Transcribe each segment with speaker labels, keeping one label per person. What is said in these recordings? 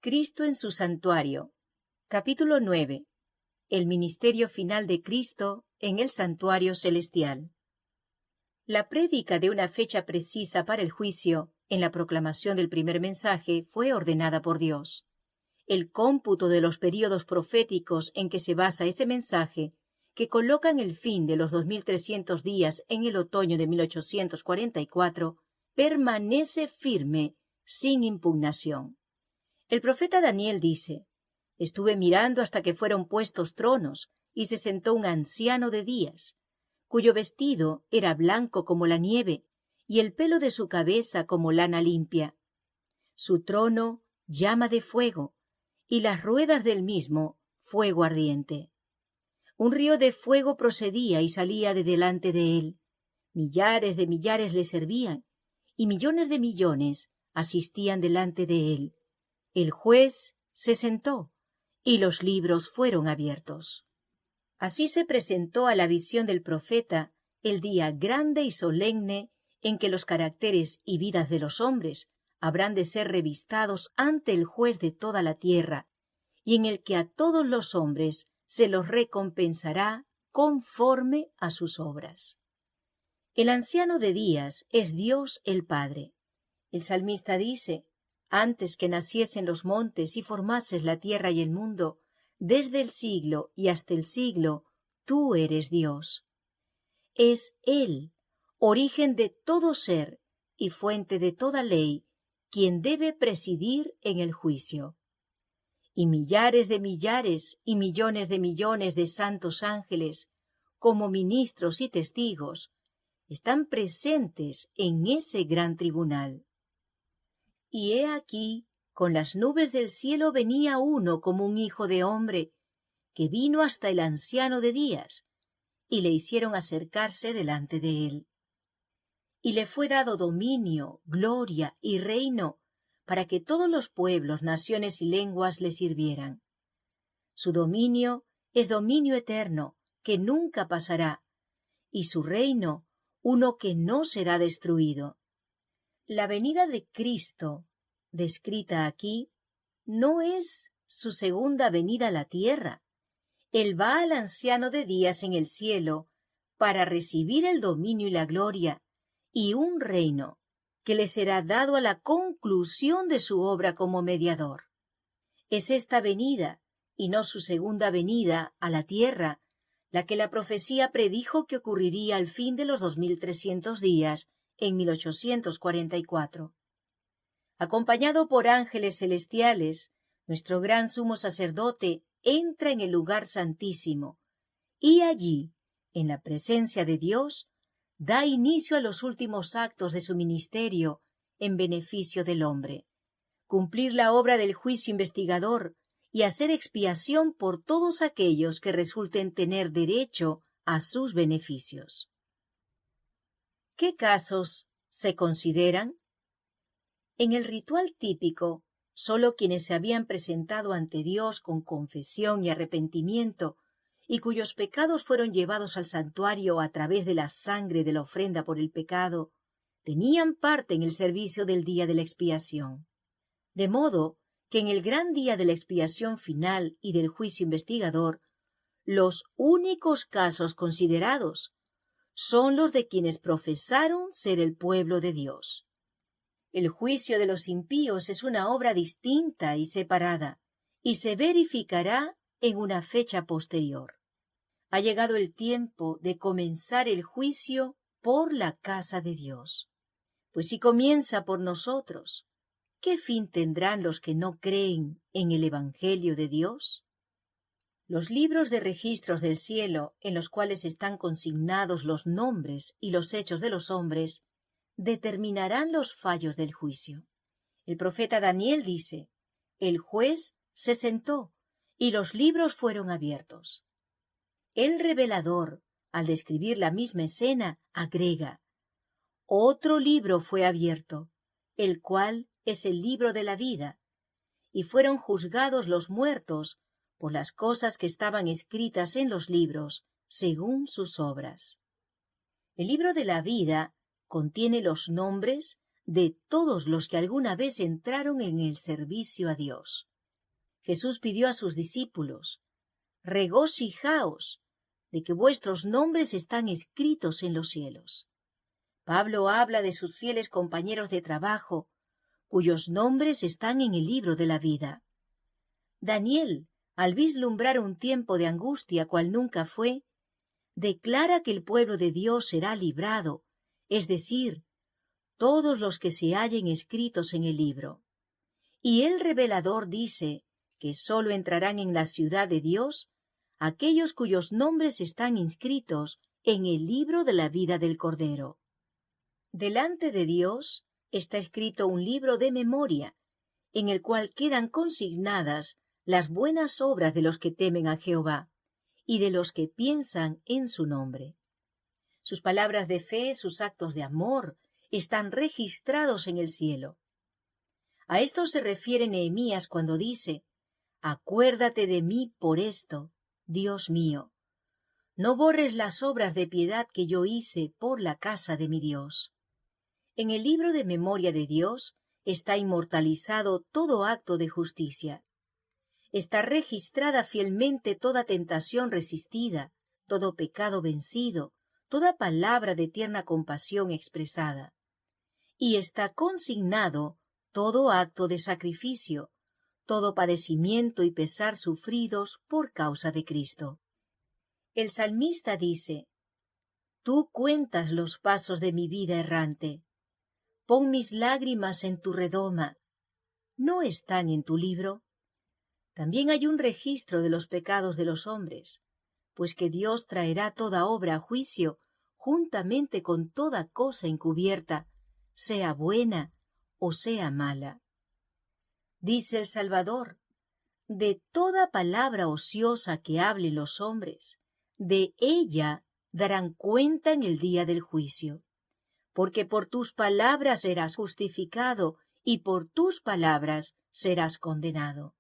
Speaker 1: Cristo en su santuario. Capítulo 9. El ministerio final de Cristo en el santuario celestial. La prédica de una fecha precisa para el juicio, en la proclamación del primer mensaje, fue ordenada por Dios. El cómputo de los períodos proféticos en que se basa ese mensaje, que colocan el fin de los 2300 días en el otoño de 1844, permanece firme, sin impugnación. El profeta Daniel dice: «Estuve mirando hasta que fueron puestos tronos, y se sentó un anciano de días, cuyo vestido era blanco como la nieve, y el pelo de su cabeza como lana limpia. Su trono llama de fuego, y las ruedas del mismo fuego ardiente. Un río de fuego procedía y salía de delante de él. Millares de millares le servían, y millones de millones asistían delante de él. El juez se sentó, y los libros fueron abiertos». Así se presentó a la visión del profeta el día grande y solemne en que los caracteres y vidas de los hombres habrán de ser revistados ante el juez de toda la tierra, y en el que a todos los hombres se los recompensará conforme a sus obras. El anciano de días es Dios el Padre. El salmista dice: «Antes que naciesen los montes y formases la tierra y el mundo, desde el siglo y hasta el siglo, tú eres Dios». Es Él, origen de todo ser y fuente de toda ley, quien debe presidir en el juicio. Y millares de millares y millones de santos ángeles, como ministros y testigos, están presentes en ese gran tribunal. Y he aquí, con las nubes del cielo venía uno como un hijo de hombre, que vino hasta el anciano de días, y le hicieron acercarse delante de él. Y le fue dado dominio, gloria y reino, para que todos los pueblos, naciones y lenguas le sirvieran. Su dominio es dominio eterno, que nunca pasará, y su reino, uno que no será destruido. La venida de Cristo, descrita aquí, no es su segunda venida a la tierra. Él va al anciano de días en el cielo para recibir el dominio y la gloria y un reino que le será dado a la conclusión de su obra como mediador. Es esta venida, y no su segunda venida a la tierra, la que la profecía predijo que ocurriría al fin de los 2300 días en 1844. Acompañado por ángeles celestiales, nuestro gran sumo sacerdote entra en el lugar santísimo, y allí, en la presencia de Dios, da inicio a los últimos actos de su ministerio en beneficio del hombre: cumplir la obra del juicio investigador y hacer expiación por todos aquellos que resulten tener derecho a sus beneficios. ¿Qué casos se consideran? En el ritual típico, sólo quienes se habían presentado ante Dios con confesión y arrepentimiento, y cuyos pecados fueron llevados al santuario a través de la sangre de la ofrenda por el pecado, tenían parte en el servicio del día de la expiación. De modo que en el gran día de la expiación final y del juicio investigador, los únicos casos considerados son los de quienes profesaron ser el pueblo de Dios. El juicio de los impíos es una obra distinta y separada, y se verificará en una fecha posterior. Ha llegado el tiempo de comenzar el juicio por la casa de Dios. Pues si comienza por nosotros, ¿qué fin tendrán los que no creen en el Evangelio de Dios? Los libros de registros del cielo, en los cuales están consignados los nombres y los hechos de los hombres, determinarán los fallos del juicio. El profeta Daniel dice: «El juez se sentó, y los libros fueron abiertos». El revelador, al describir la misma escena, agrega: «Otro libro fue abierto, el cual es el libro de la vida, y fueron juzgados los muertos por las cosas que estaban escritas en los libros, según sus obras». El libro de la vida contiene los nombres de todos los que alguna vez entraron en el servicio a Dios. Jesús pidió a sus discípulos: regocijaos de que vuestros nombres están escritos en los cielos. Pablo habla de sus fieles compañeros de trabajo, cuyos nombres están en el libro de la vida. Daniel, al vislumbrar un tiempo de angustia cual nunca fue, declara que el pueblo de Dios será librado, es decir, todos los que se hallen escritos en el libro. Y el revelador dice que sólo entrarán en la ciudad de Dios aquellos cuyos nombres están inscritos en el libro de la vida del Cordero. Delante de Dios está escrito un libro de memoria, en el cual quedan consignadas las buenas obras de los que temen a Jehová y de los que piensan en su nombre. Sus palabras de fe, sus actos de amor, están registrados en el cielo. A esto se refiere Nehemías cuando dice: acuérdate de mí por esto, Dios mío. No borres las obras de piedad que yo hice por la casa de mi Dios. En el libro de memoria de Dios está inmortalizado todo acto de justicia. Está registrada fielmente toda tentación resistida, todo pecado vencido, toda palabra de tierna compasión expresada. Y está consignado todo acto de sacrificio, todo padecimiento y pesar sufridos por causa de Cristo. El salmista dice: tú cuentas los pasos de mi vida errante. Pon mis lágrimas en tu redoma. ¿No están en tu libro? También hay un registro de los pecados de los hombres, pues que Dios traerá toda obra a juicio, juntamente con toda cosa encubierta, sea buena o sea mala. Dice el Salvador: de toda palabra ociosa que hablen los hombres, de ella darán cuenta en el día del juicio. Porque por tus palabras serás justificado y por tus palabras serás condenado.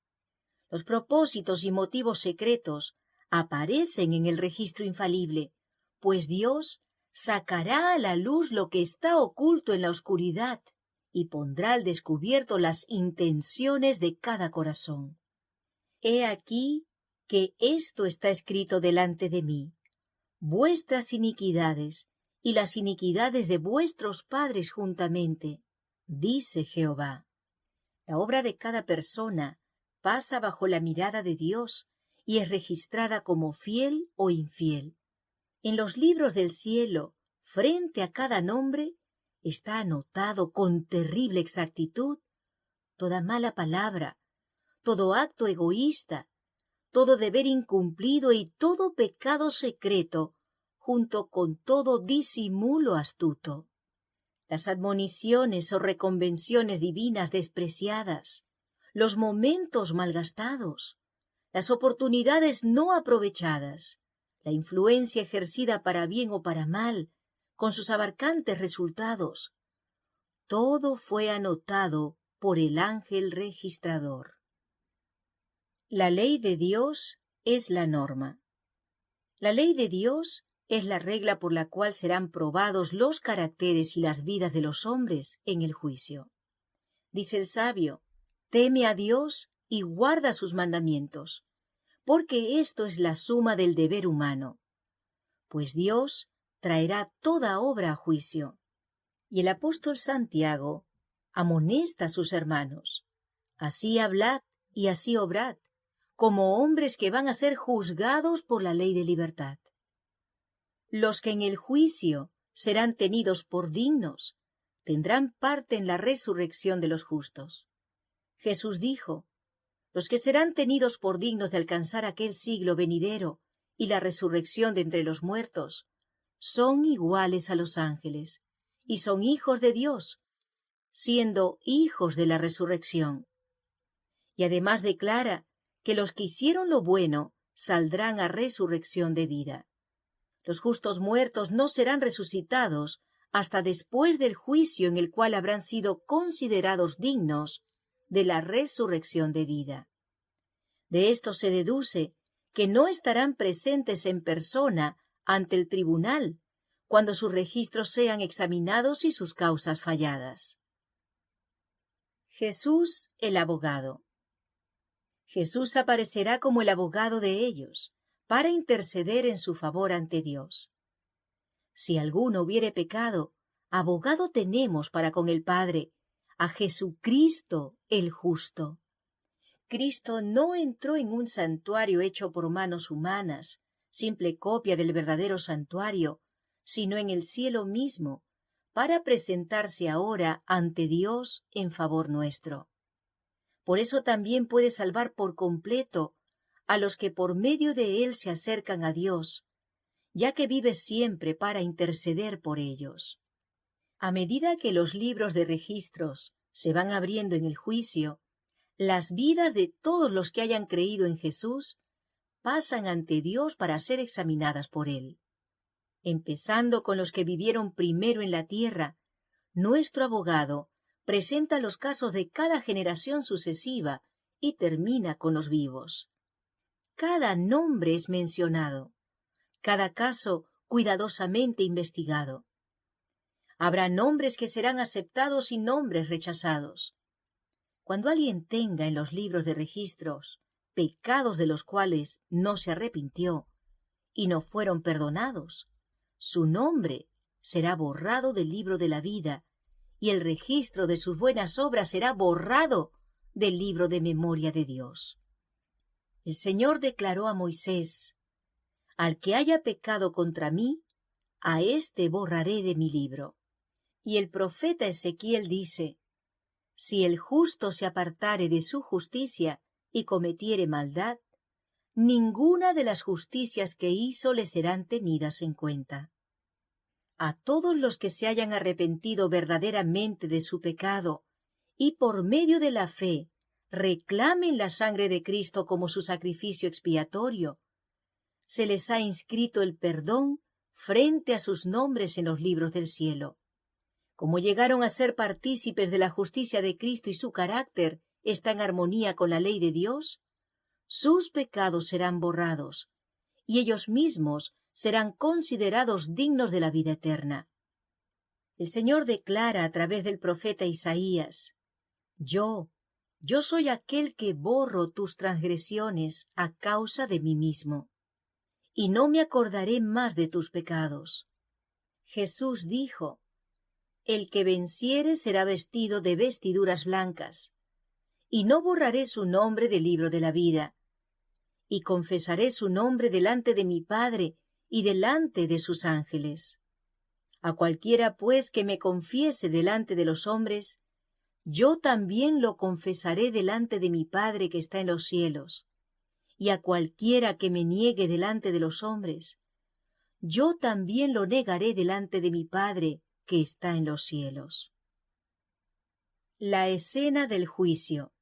Speaker 1: Los propósitos y motivos secretos aparecen en el registro infalible, pues Dios sacará a la luz lo que está oculto en la oscuridad y pondrá al descubierto las intenciones de cada corazón. He aquí que esto está escrito delante de mí: vuestras iniquidades y las iniquidades de vuestros padres juntamente, dice Jehová. La obra de cada persona pasa bajo la mirada de Dios y es registrada como fiel o infiel. En los libros del cielo, frente a cada nombre, está anotado con terrible exactitud toda mala palabra, todo acto egoísta, todo deber incumplido y todo pecado secreto, junto con todo disimulo astuto. Las admoniciones o reconvenciones divinas despreciadas, los momentos malgastados, las oportunidades no aprovechadas, la influencia ejercida para bien o para mal, con sus abarcantes resultados, todo fue anotado por el ángel registrador. La ley de Dios es la norma. La ley de Dios es la regla por la cual serán probados los caracteres y las vidas de los hombres en el juicio. Dice el sabio: teme a Dios y guarda sus mandamientos, porque esto es la suma del deber humano. Pues Dios traerá toda obra a juicio. Y el apóstol Santiago amonesta a sus hermanos: así hablad y así obrad, como hombres que van a ser juzgados por la ley de libertad. Los que en el juicio serán tenidos por dignos, tendrán parte en la resurrección de los justos. Jesús dijo: los que serán tenidos por dignos de alcanzar aquel siglo venidero y la resurrección de entre los muertos, son iguales a los ángeles, y son hijos de Dios, siendo hijos de la resurrección. Y además declara que los que hicieron lo bueno saldrán a resurrección de vida. Los justos muertos no serán resucitados hasta después del juicio en el cual habrán sido considerados dignos de la resurrección de vida. De esto se deduce que no estarán presentes en persona ante el tribunal cuando sus registros sean examinados y sus causas falladas. Jesús el abogado. Jesús aparecerá como el abogado de ellos, para interceder en su favor ante Dios. Si alguno hubiere pecado, abogado tenemos para con el Padre, a Jesucristo el justo. Cristo no entró en un santuario hecho por manos humanas, simple copia del verdadero santuario, sino en el cielo mismo, para presentarse ahora ante Dios en favor nuestro. Por eso también puede salvar por completo a los que por medio de él se acercan a Dios, ya que vive siempre para interceder por ellos. A medida que los libros de registros se van abriendo en el juicio, las vidas de todos los que hayan creído en Jesús pasan ante Dios para ser examinadas por él. Empezando con los que vivieron primero en la tierra, nuestro abogado presenta los casos de cada generación sucesiva y termina con los vivos. Cada nombre es mencionado, cada caso cuidadosamente investigado. Habrá nombres que serán aceptados y nombres rechazados. Cuando alguien tenga en los libros de registros pecados de los cuales no se arrepintió y no fueron perdonados, su nombre será borrado del libro de la vida y el registro de sus buenas obras será borrado del libro de memoria de Dios. El Señor declaró a Moisés: «Al que haya pecado contra mí, a éste borraré de mi libro». Y el profeta Ezequiel dice: «Si el justo se apartare de su justicia y cometiere maldad, ninguna de las justicias que hizo le serán tenidas en cuenta». A todos los que se hayan arrepentido verdaderamente de su pecado y por medio de la fe reclamen la sangre de Cristo como su sacrificio expiatorio, se les ha inscrito el perdón frente a sus nombres en los libros del cielo. Como llegaron a ser partícipes de la justicia de Cristo y su carácter está en armonía con la ley de Dios, sus pecados serán borrados y ellos mismos serán considerados dignos de la vida eterna. El Señor declara a través del profeta Isaías: Yo soy aquel que borro tus transgresiones a causa de mí mismo, y no me acordaré más de tus pecados. Jesús dijo: El que venciere será vestido de vestiduras blancas, y no borraré su nombre del libro de la vida, y confesaré su nombre delante de mi Padre y delante de sus ángeles. A cualquiera, pues, que me confiese delante de los hombres, yo también lo confesaré delante de mi Padre que está en los cielos. Y a cualquiera que me niegue delante de los hombres, yo también lo negaré delante de mi Padre que está en los cielos. La escena del juicio.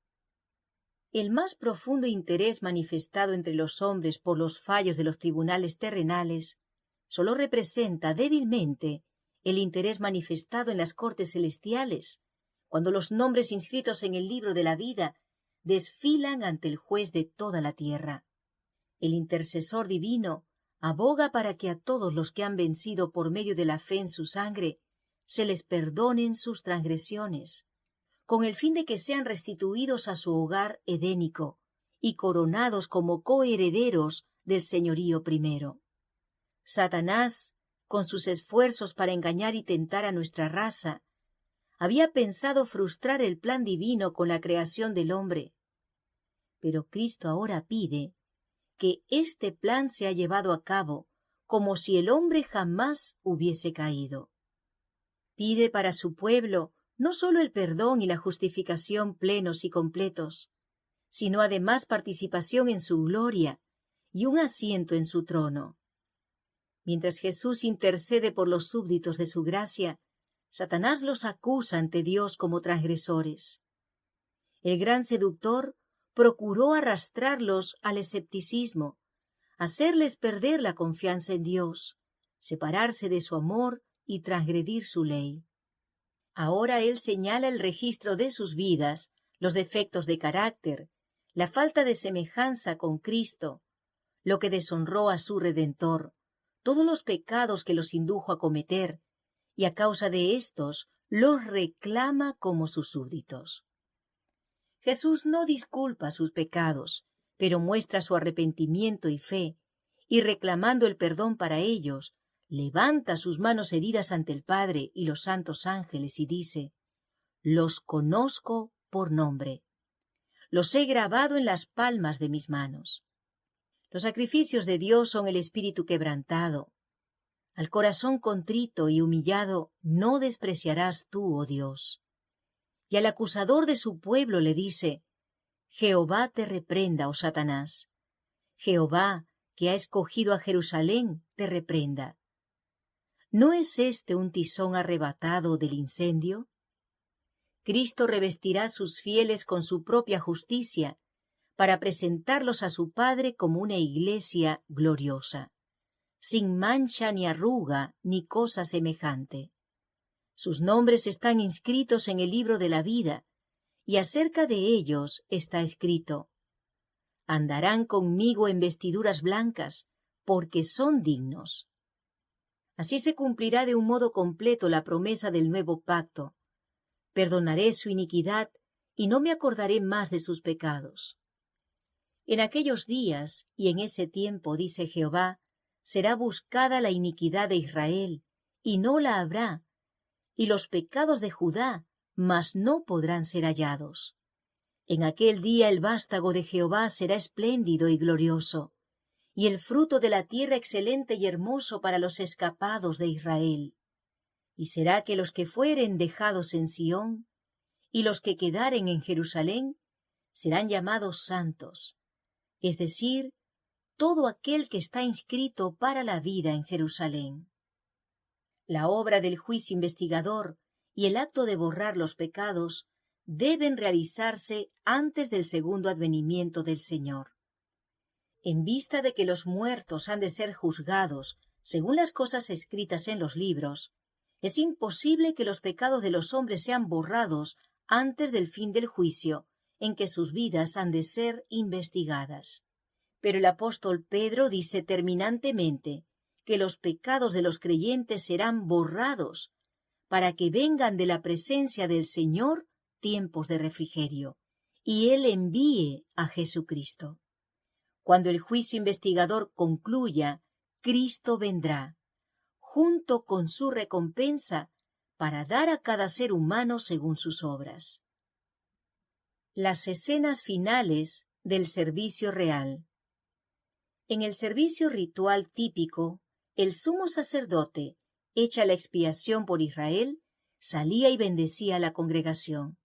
Speaker 1: El más profundo interés manifestado entre los hombres por los fallos de los tribunales terrenales solo representa débilmente el interés manifestado en las cortes celestiales, cuando los nombres inscritos en el libro de la vida desfilan ante el juez de toda la tierra. El intercesor divino aboga para que a todos los que han vencido por medio de la fe en su sangre se les perdonen sus transgresiones, con el fin de que sean restituidos a su hogar edénico y coronados como coherederos del señorío primero. Satanás, con sus esfuerzos para engañar y tentar a nuestra raza, había pensado frustrar el plan divino con la creación del hombre. Pero Cristo ahora pide que este plan sea llevado a cabo como si el hombre jamás hubiese caído. Pide para su pueblo no sólo el perdón y la justificación plenos y completos, sino además participación en su gloria y un asiento en su trono. Mientras Jesús intercede por los súbditos de su gracia, Satanás los acusa ante Dios como transgresores. El gran seductor procuró arrastrarlos al escepticismo, hacerles perder la confianza en Dios, separarse de su amor y transgredir su ley. Ahora él señala el registro de sus vidas, los defectos de carácter, la falta de semejanza con Cristo, lo que deshonró a su Redentor, todos los pecados que los indujo a cometer, y a causa de éstos los reclama como sus súbditos. Jesús no disculpa sus pecados, pero muestra su arrepentimiento y fe, y reclamando el perdón para ellos, levanta sus manos heridas ante el Padre y los santos ángeles y dice: «Los conozco por nombre. Los he grabado en las palmas de mis manos». Los sacrificios de Dios son el espíritu quebrantado. Al corazón contrito y humillado no despreciarás tú, oh Dios. Y al acusador de su pueblo le dice: «Jehová te reprenda, oh Satanás. Jehová, que ha escogido a Jerusalén, te reprenda». ¿No es este un tizón arrebatado del incendio? Cristo revestirá a sus fieles con su propia justicia, para presentarlos a su Padre como una iglesia gloriosa, sin mancha ni arruga ni cosa semejante. Sus nombres están inscritos en el libro de la vida, y acerca de ellos está escrito: «Andarán conmigo en vestiduras blancas, porque son dignos». Así se cumplirá de un modo completo la promesa del nuevo pacto: «Perdonaré su iniquidad y no me acordaré más de sus pecados». En aquellos días y en ese tiempo, dice Jehová, será buscada la iniquidad de Israel, y no la habrá, y los pecados de Judá, mas no podrán ser hallados. En aquel día el vástago de Jehová será espléndido y glorioso, y el fruto de la tierra excelente y hermoso para los escapados de Israel. Y será que los que fueren dejados en Sión, y los que quedaren en Jerusalén, serán llamados santos, es decir, todo aquel que está inscrito para la vida en Jerusalén. La obra del juicio investigador y el acto de borrar los pecados deben realizarse antes del segundo advenimiento del Señor. En vista de que los muertos han de ser juzgados según las cosas escritas en los libros, es imposible que los pecados de los hombres sean borrados antes del fin del juicio, en que sus vidas han de ser investigadas. Pero el apóstol Pedro dice terminantemente que los pecados de los creyentes serán borrados, para que vengan de la presencia del Señor tiempos de refrigerio, y Él envíe a Jesucristo. Cuando el juicio investigador concluya, Cristo vendrá, junto con su recompensa, para dar a cada ser humano según sus obras. Las escenas finales del servicio real. En el servicio ritual típico, el sumo sacerdote, hecha la expiación por Israel, salía y bendecía a la congregación.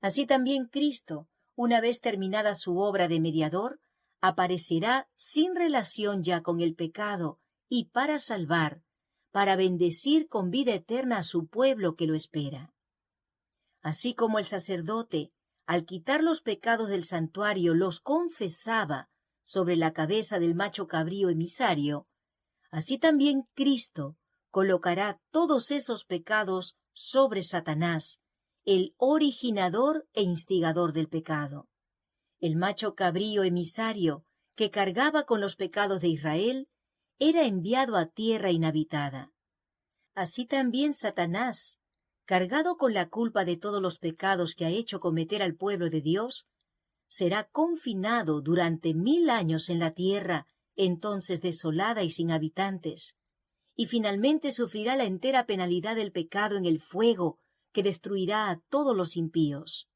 Speaker 1: Así también Cristo, una vez terminada su obra de mediador, aparecerá sin relación ya con el pecado y para salvar, para bendecir con vida eterna a su pueblo que lo espera. Así como el sacerdote, al quitar los pecados del santuario, los confesaba sobre la cabeza del macho cabrío emisario, así también Cristo colocará todos esos pecados sobre Satanás, el originador e instigador del pecado. El macho cabrío emisario, que cargaba con los pecados de Israel, era enviado a tierra inhabitada. Así también Satanás, cargado con la culpa de todos los pecados que ha hecho cometer al pueblo de Dios, será confinado durante 1000 años en la tierra, entonces desolada y sin habitantes, y finalmente sufrirá la entera penalidad del pecado en el fuego que destruirá a todos los impíos.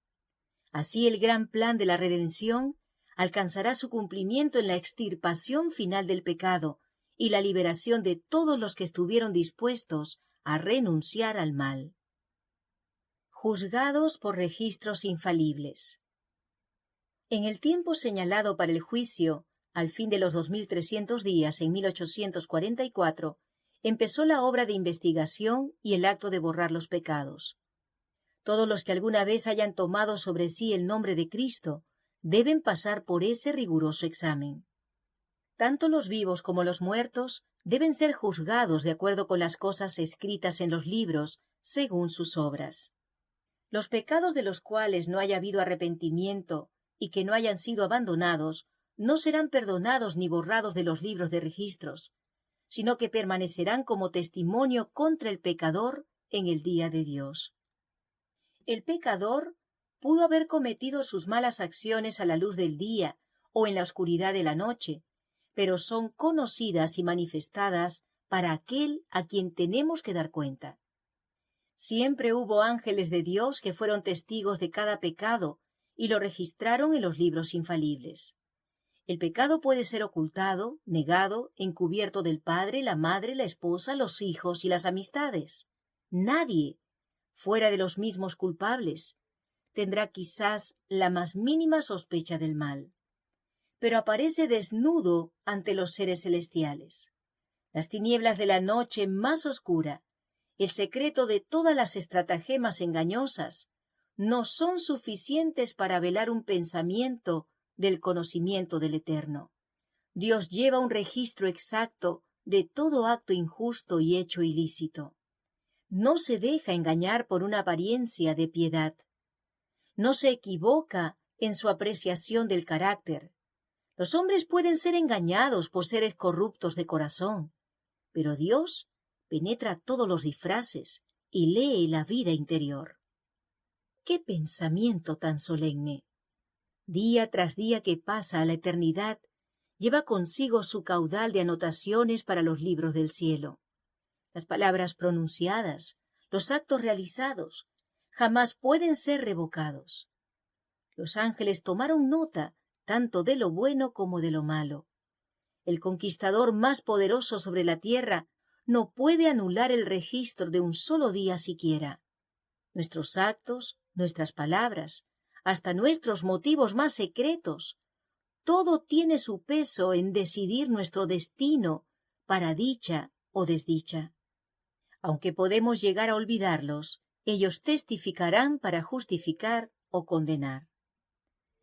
Speaker 1: Así el gran plan de la redención alcanzará su cumplimiento en la extirpación final del pecado y la liberación de todos los que estuvieron dispuestos a renunciar al mal. Juzgados por registros infalibles. En el tiempo señalado para el juicio, al fin de los 2300 días en 1844, empezó la obra de investigación y el acto de borrar los pecados. Todos los que alguna vez hayan tomado sobre sí el nombre de Cristo deben pasar por ese riguroso examen. Tanto los vivos como los muertos deben ser juzgados de acuerdo con las cosas escritas en los libros, según sus obras. Los pecados de los cuales no haya habido arrepentimiento y que no hayan sido abandonados no serán perdonados ni borrados de los libros de registros, sino que permanecerán como testimonio contra el pecador en el día de Dios. El pecador pudo haber cometido sus malas acciones a la luz del día o en la oscuridad de la noche, pero son conocidas y manifestadas para aquel a quien tenemos que dar cuenta. Siempre hubo ángeles de Dios que fueron testigos de cada pecado y lo registraron en los libros infalibles. El pecado puede ser ocultado, negado, encubierto del padre, la madre, la esposa, los hijos y las amistades. Nadie, fuera de los mismos culpables, tendrá quizás la más mínima sospecha del mal. Pero aparece desnudo ante los seres celestiales. Las tinieblas de la noche más oscura, el secreto de todas las estratagemas engañosas, no son suficientes para velar un pensamiento del conocimiento del Eterno. Dios lleva un registro exacto de todo acto injusto y hecho ilícito. No se deja engañar por una apariencia de piedad. No se equivoca en su apreciación del carácter. Los hombres pueden ser engañados por seres corruptos de corazón, pero Dios penetra todos los disfraces y lee la vida interior. ¡Qué pensamiento tan solemne! Día tras día que pasa a la eternidad, lleva consigo su caudal de anotaciones para los libros del cielo. Las palabras pronunciadas, los actos realizados, jamás pueden ser revocados. Los ángeles tomaron nota tanto de lo bueno como de lo malo. El conquistador más poderoso sobre la tierra no puede anular el registro de un solo día siquiera. Nuestros actos, nuestras palabras, hasta nuestros motivos más secretos, todo tiene su peso en decidir nuestro destino para dicha o desdicha. Aunque podemos llegar a olvidarlos, ellos testificarán para justificar o condenar.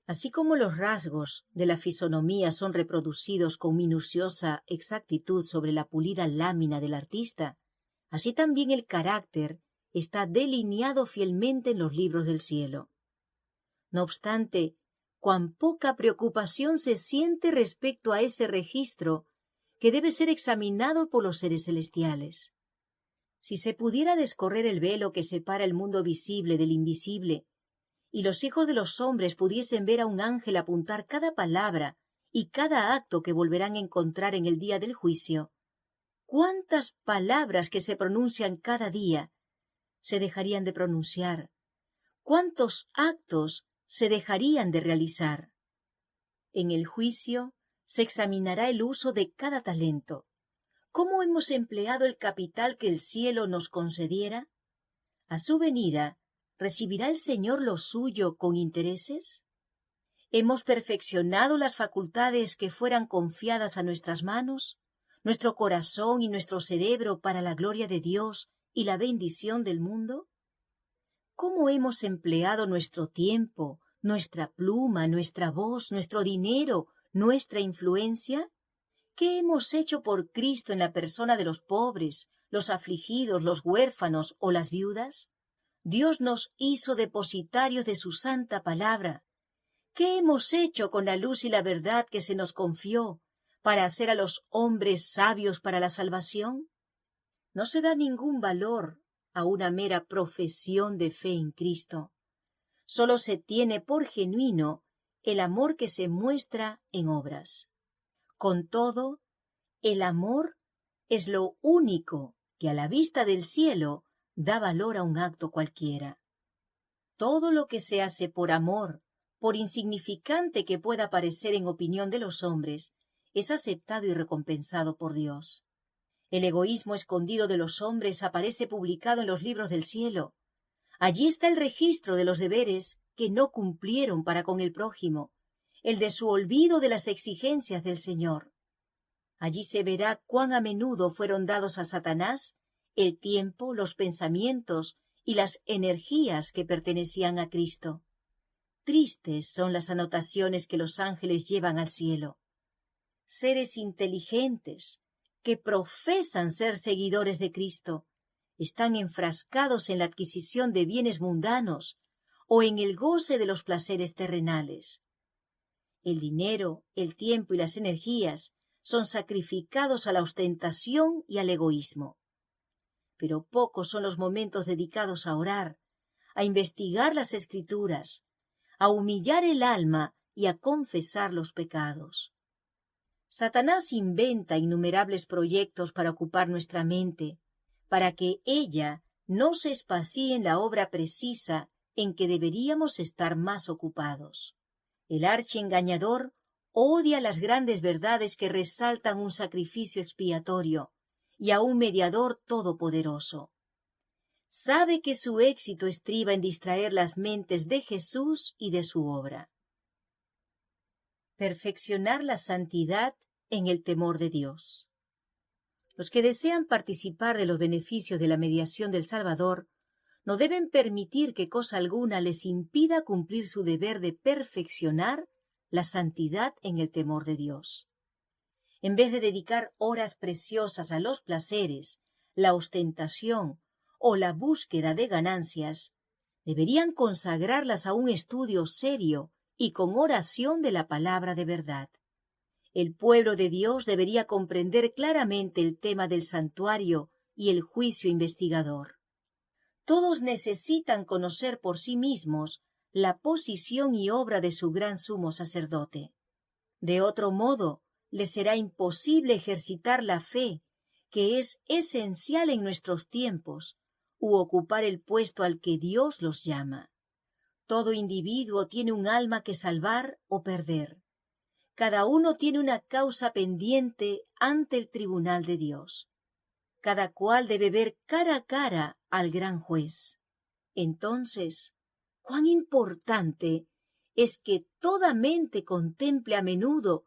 Speaker 1: Así como los rasgos de la fisonomía son reproducidos con minuciosa exactitud sobre la pulida lámina del artista, así también el carácter está delineado fielmente en los libros del cielo. No obstante, cuán poca preocupación se siente respecto a ese registro que debe ser examinado por los seres celestiales. Si se pudiera descorrer el velo que separa el mundo visible del invisible, y los hijos de los hombres pudiesen ver a un ángel apuntar cada palabra y cada acto que volverán a encontrar en el día del juicio, ¿cuántas palabras que se pronuncian cada día se dejarían de pronunciar? ¿Cuántos actos se dejarían de realizar? En el juicio se examinará el uso de cada talento. ¿Cómo hemos empleado el capital que el cielo nos concediera? A su venida, ¿recibirá el Señor lo suyo con intereses? ¿Hemos perfeccionado las facultades que fueran confiadas a nuestras manos, nuestro corazón y nuestro cerebro para la gloria de Dios y la bendición del mundo? ¿Cómo hemos empleado nuestro tiempo, nuestra pluma, nuestra voz, nuestro dinero, nuestra influencia? ¿Qué hemos hecho por Cristo en la persona de los pobres, los afligidos, los huérfanos o las viudas? Dios nos hizo depositarios de su santa palabra. ¿Qué hemos hecho con la luz y la verdad que se nos confió para hacer a los hombres sabios para la salvación? No se da ningún valor a una mera profesión de fe en Cristo. Solo se tiene por genuino el amor que se muestra en obras. Con todo, el amor es lo único que a la vista del cielo da valor a un acto cualquiera. Todo lo que se hace por amor, por insignificante que pueda parecer en opinión de los hombres, es aceptado y recompensado por Dios. El egoísmo escondido de los hombres aparece publicado en los libros del cielo. Allí está el registro de los deberes que no cumplieron para con el prójimo, el de su olvido de las exigencias del Señor. Allí se verá cuán a menudo fueron dados a Satanás el tiempo, los pensamientos y las energías que pertenecían a Cristo. Tristes son las anotaciones que los ángeles llevan al cielo. Seres inteligentes, que profesan ser seguidores de Cristo, están enfrascados en la adquisición de bienes mundanos o en el goce de los placeres terrenales. El dinero, el tiempo y las energías son sacrificados a la ostentación y al egoísmo. Pero pocos son los momentos dedicados a orar, a investigar las Escrituras, a humillar el alma y a confesar los pecados. Satanás inventa innumerables proyectos para ocupar nuestra mente, para que ella no se espacie en la obra precisa en que deberíamos estar más ocupados. El archiengañador odia las grandes verdades que resaltan un sacrificio expiatorio y a un mediador todopoderoso. Sabe que su éxito estriba en distraer las mentes de Jesús y de su obra. Perfeccionar la santidad en el temor de Dios. Los que desean participar de los beneficios de la mediación del Salvador no deben permitir que cosa alguna les impida cumplir su deber de perfeccionar la santidad en el temor de Dios. En vez de dedicar horas preciosas a los placeres, la ostentación o la búsqueda de ganancias, deberían consagrarlas a un estudio serio y con oración de la palabra de verdad. El pueblo de Dios debería comprender claramente el tema del santuario y el juicio investigador. Todos necesitan conocer por sí mismos la posición y obra de su gran sumo sacerdote. De otro modo, les será imposible ejercitar la fe, que es esencial en nuestros tiempos, u ocupar el puesto al que Dios los llama. Todo individuo tiene un alma que salvar o perder. Cada uno tiene una causa pendiente ante el tribunal de Dios. Cada cual debe ver cara a cara al gran juez. Entonces, cuán importante es que toda mente contemple a menudo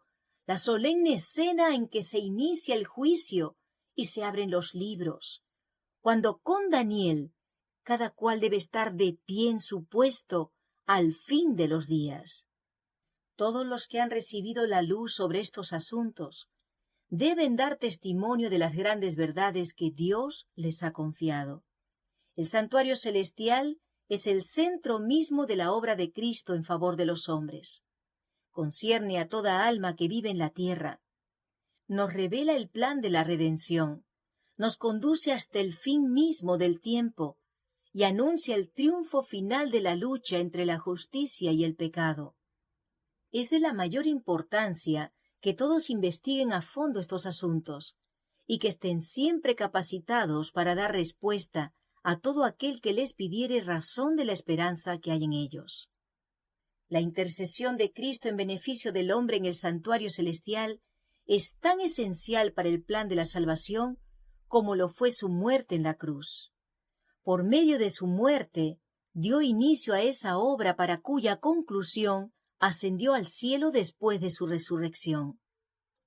Speaker 1: la solemne escena en que se inicia el juicio y se abren los libros, cuando con Daniel cada cual debe estar de pie en su puesto al fin de los días. Todos los que han recibido la luz sobre estos asuntos deben dar testimonio de las grandes verdades que Dios les ha confiado. El santuario celestial es el centro mismo de la obra de Cristo en favor de los hombres. Concierne a toda alma que vive en la tierra. Nos revela el plan de la redención, nos conduce hasta el fin mismo del tiempo y anuncia el triunfo final de la lucha entre la justicia y el pecado. Es de la mayor importancia que todos investiguen a fondo estos asuntos y que estén siempre capacitados para dar respuesta a todo aquel que les pidiere razón de la esperanza que hay en ellos. La intercesión de Cristo en beneficio del hombre en el santuario celestial es tan esencial para el plan de la salvación como lo fue su muerte en la cruz. Por medio de su muerte, dio inicio a esa obra para cuya conclusión ascendió al cielo después de su resurrección.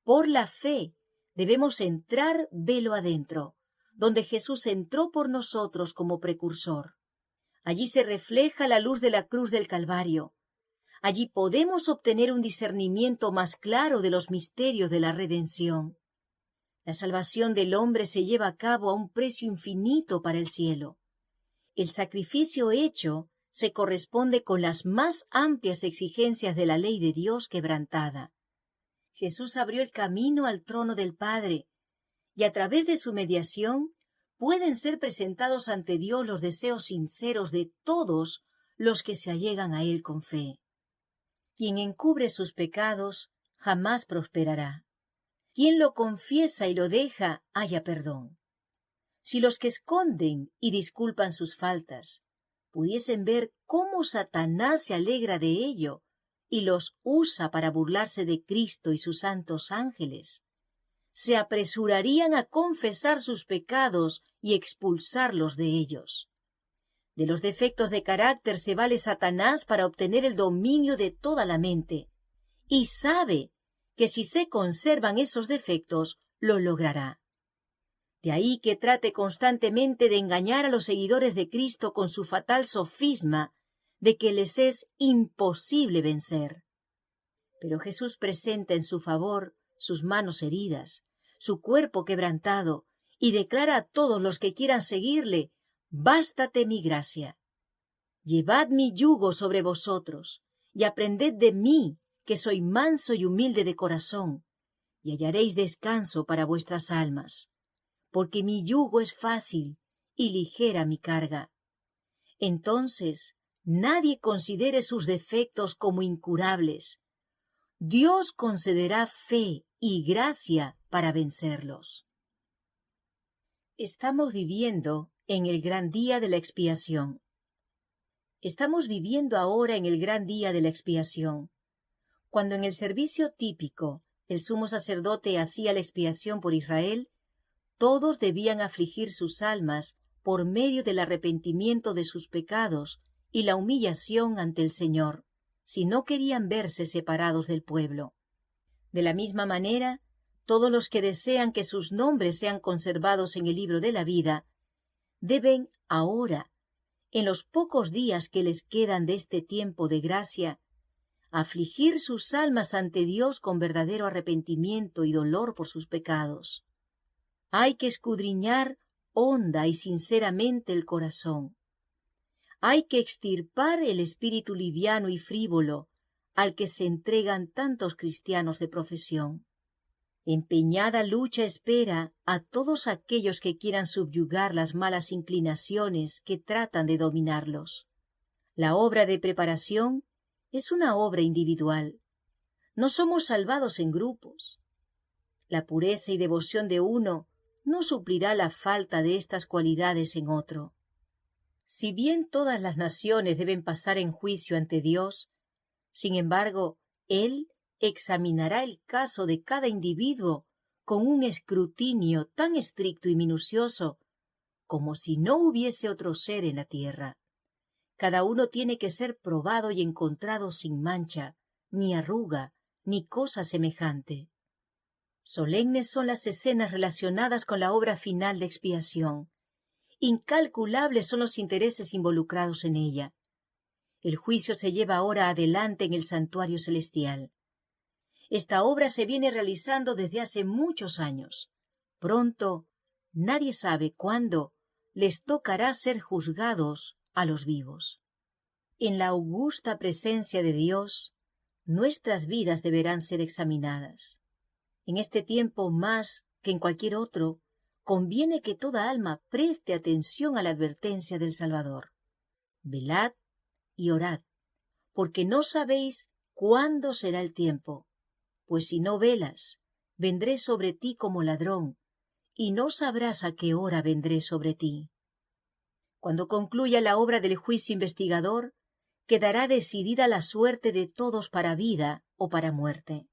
Speaker 1: Por la fe debemos entrar velo adentro, donde Jesús entró por nosotros como precursor. Allí se refleja la luz de la cruz del Calvario. Allí podemos obtener un discernimiento más claro de los misterios de la redención. La salvación del hombre se lleva a cabo a un precio infinito para el cielo. El sacrificio hecho se corresponde con las más amplias exigencias de la ley de Dios quebrantada. Jesús abrió el camino al trono del Padre, y a través de su mediación pueden ser presentados ante Dios los deseos sinceros de todos los que se allegan a Él con fe. Quien encubre sus pecados jamás prosperará. Quien lo confiesa y lo deja, halla perdón. Si los que esconden y disculpan sus faltas pudiesen ver cómo Satanás se alegra de ello y los usa para burlarse de Cristo y sus santos ángeles, se apresurarían a confesar sus pecados y expulsarlos de ellos. De los defectos de carácter se vale Satanás para obtener el dominio de toda la mente, y sabe que si se conservan esos defectos, lo logrará. De ahí que trate constantemente de engañar a los seguidores de Cristo con su fatal sofisma de que les es imposible vencer. Pero Jesús presenta en su favor sus manos heridas, su cuerpo quebrantado, y declara a todos los que quieran seguirle: «Bástate mi gracia. Llevad mi yugo sobre vosotros, y aprended de mí, que soy manso y humilde de corazón, y hallaréis descanso para vuestras almas, porque mi yugo es fácil y ligera mi carga». Entonces, nadie considere sus defectos como incurables. Dios concederá fe y gracia para vencerlos. Estamos viviendo en el gran día de la expiación. Estamos viviendo ahora en el gran día de la expiación. Cuando en el servicio típico el sumo sacerdote hacía la expiación por Israel, todos debían afligir sus almas por medio del arrepentimiento de sus pecados y la humillación ante el Señor, si no querían verse separados del pueblo. De la misma manera, todos los que desean que sus nombres sean conservados en el libro de la vida, deben ahora, en los pocos días que les quedan de este tiempo de gracia, afligir sus almas ante Dios con verdadero arrepentimiento y dolor por sus pecados. Hay que escudriñar honda y sinceramente el corazón. Hay que extirpar el espíritu liviano y frívolo al que se entregan tantos cristianos de profesión. Empeñada lucha espera a todos aquellos que quieran subyugar las malas inclinaciones que tratan de dominarlos. La obra de preparación es una obra individual. No somos salvados en grupos. La pureza y devoción de uno no suplirá la falta de estas cualidades en otro. Si bien todas las naciones deben pasar en juicio ante Dios, sin embargo, Él examinará el caso de cada individuo con un escrutinio tan estricto y minucioso como si no hubiese otro ser en la tierra. Cada uno tiene que ser probado y encontrado sin mancha, ni arruga, ni cosa semejante. Solemnes son las escenas relacionadas con la obra final de expiación. Incalculables son los intereses involucrados en ella. El juicio se lleva ahora adelante en el santuario celestial. Esta obra se viene realizando desde hace muchos años. Pronto, nadie sabe cuándo, les tocará ser juzgados a los vivos. En la augusta presencia de Dios, nuestras vidas deberán ser examinadas. En este tiempo más que en cualquier otro, conviene que toda alma preste atención a la advertencia del Salvador. Velad y orad, porque no sabéis cuándo será el tiempo, pues si no velas, vendré sobre ti como ladrón, y no sabrás a qué hora vendré sobre ti. Cuando concluya la obra del juicio investigador, quedará decidida la suerte de todos para vida o para muerte.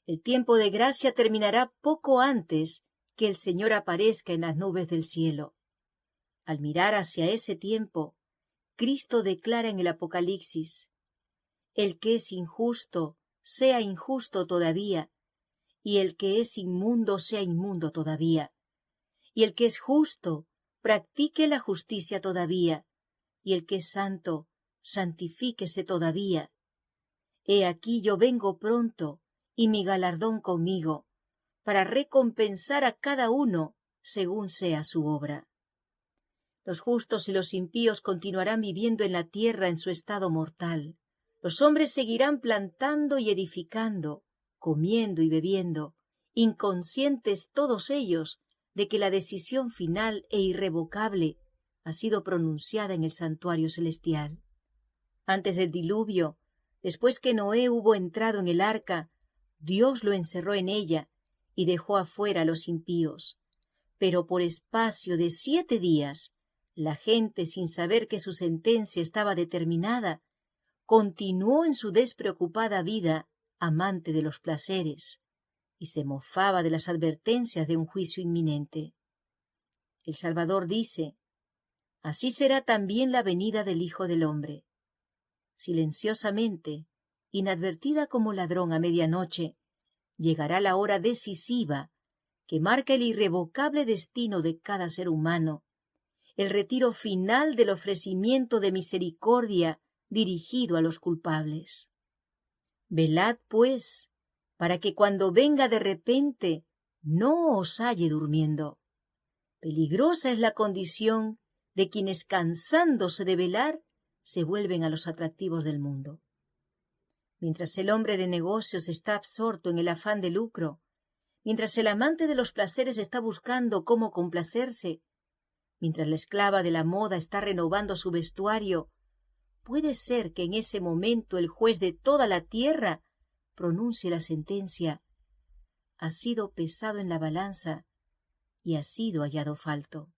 Speaker 1: El tiempo de gracia terminará poco antes que el Señor aparezca en las nubes del cielo. Al mirar hacia ese tiempo, Cristo declara en el Apocalipsis: el que es injusto, sea injusto todavía, y el que es inmundo, sea inmundo todavía, y el que es justo, practique la justicia todavía, y el que es santo, santifíquese todavía. He aquí yo vengo pronto, y mi galardón conmigo, para recompensar a cada uno según sea su obra. Los justos y los impíos continuarán viviendo en la tierra en su estado mortal. Los hombres seguirán plantando y edificando, comiendo y bebiendo, inconscientes todos ellos de que la decisión final e irrevocable ha sido pronunciada en el santuario celestial. Antes del diluvio, después que Noé hubo entrado en el arca, Dios lo encerró en ella y dejó afuera a los impíos. Pero por espacio de 7 días, la gente, sin saber que su sentencia estaba determinada, continuó en su despreocupada vida amante de los placeres, y se mofaba de las advertencias de un juicio inminente. El Salvador dice: así será también la venida del Hijo del Hombre. Silenciosamente, inadvertida como ladrón a medianoche, llegará la hora decisiva que marca el irrevocable destino de cada ser humano, el retiro final del ofrecimiento de misericordia dirigido a los culpables. Velad, pues, para que cuando venga de repente no os halle durmiendo. Peligrosa es la condición de quienes, cansándose de velar, se vuelven a los atractivos del mundo. Mientras el hombre de negocios está absorto en el afán de lucro, mientras el amante de los placeres está buscando cómo complacerse, Mientras la esclava de la moda está renovando su vestuario, puede ser que en ese momento el juez de toda la tierra pronuncie la sentencia: ha sido pesado en la balanza y ha sido hallado falto.